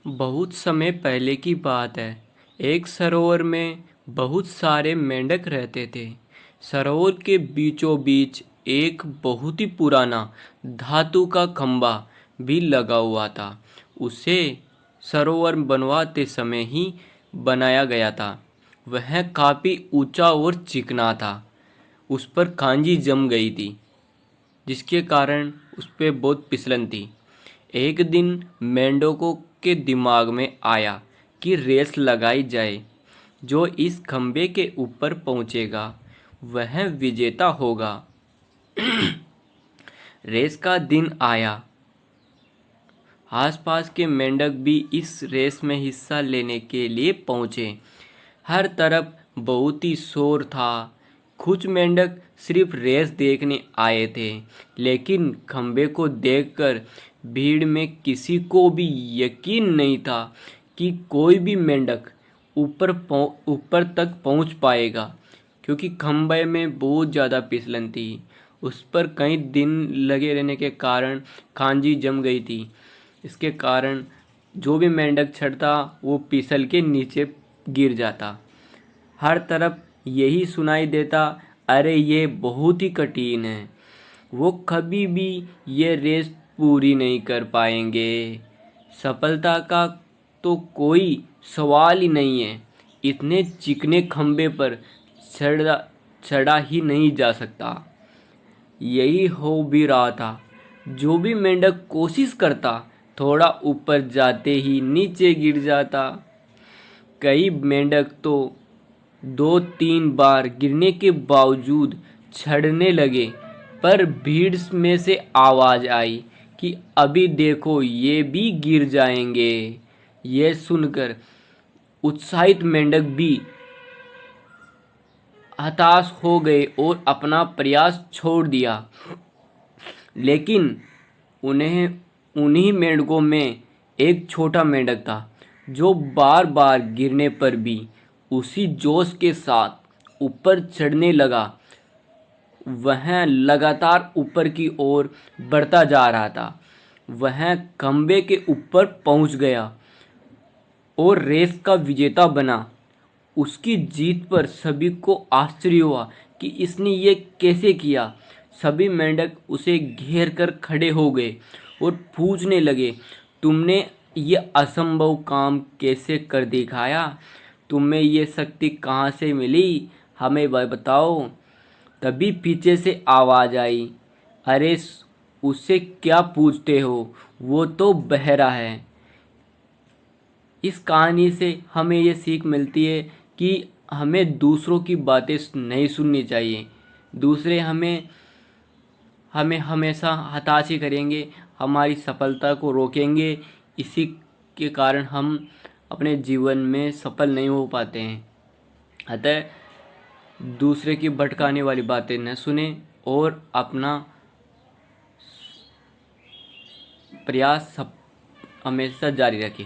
बहुत समय पहले की बात है। एक सरोवर में बहुत सारे मेंढक रहते थे। सरोवर के बीचों बीच एक बहुत ही पुराना धातु का खंभा भी लगा हुआ था। उसे सरोवर बनवाते समय ही बनाया गया था। वह काफ़ी ऊंचा और चिकना था। उस पर खांजी जम गई थी, जिसके कारण उस पर बहुत फिसलन थी। एक दिन मेंढकों के दिमाग में आया कि रेस लगाई जाए। जो इस खंबे के ऊपर पहुंचेगा वह विजेता होगा। रेस का दिन आया। आसपास के मेंढक भी इस रेस में हिस्सा लेने के लिए पहुंचे। हर तरफ बहुत ही शोर था। कुछ मेंढक सिर्फ रेस देखने आए थे, लेकिन खंबे को देखकर भीड़ में किसी को भी यकीन नहीं था कि कोई भी मेंढक ऊपर तक पहुंच पाएगा, क्योंकि खंबे में बहुत ज़्यादा फिसलन थी। उस पर कई दिन लगे रहने के कारण खांजी जम गई थी। इसके कारण जो भी मेंढक चढ़ता वो फिसल के नीचे गिर जाता। हर तरफ यही सुनाई देता, अरे ये बहुत ही कठिन है, वो कभी भी ये रेस पूरी नहीं कर पाएंगे। सफलता का तो कोई सवाल ही नहीं है। इतने चिकने खंबे पर चढ़ा चढ़ा ही नहीं जा सकता। यही हो भी रहा था। जो भी मेंढक कोशिश करता, थोड़ा ऊपर जाते ही नीचे गिर जाता। कई मेंढक तो 2-3 बार गिरने के बावजूद चढ़ने लगे, पर भीड़ में से आवाज़ आई कि अभी देखो ये भी गिर जाएंगे। ये सुनकर उत्साहित मेंढक भी हताश हो गए और अपना प्रयास छोड़ दिया। लेकिन उन्हीं मेंढकों में एक छोटा मेंढक था, जो बार बार गिरने पर भी उसी जोश के साथ ऊपर चढ़ने लगा। वह लगातार ऊपर की ओर बढ़ता जा रहा था। वह खंबे के ऊपर पहुंच गया और रेस का विजेता बना। उसकी जीत पर सभी को आश्चर्य हुआ कि इसने ये कैसे किया। सभी मेंढक उसे घेर कर खड़े हो गए और पूछने लगे, तुमने ये असंभव काम कैसे कर दिखाया? तुम्हें ये शक्ति कहाँ से मिली? हमें बताओ। तभी पीछे से आवाज़ आई, अरे उससे क्या पूछते हो, वो तो बहरा है। इस कहानी से हमें ये सीख मिलती है कि हमें दूसरों की बातें नहीं सुननी चाहिए। दूसरे हमें हमें हमेशा हताश ही करेंगे, हमारी सफलता को रोकेंगे। इसी के कारण हम अपने जीवन में सफल नहीं हो पाते हैं। अतः दूसरे की भटकाने वाली बातें न सुने और अपना प्रयास हमेशा जारी रखें।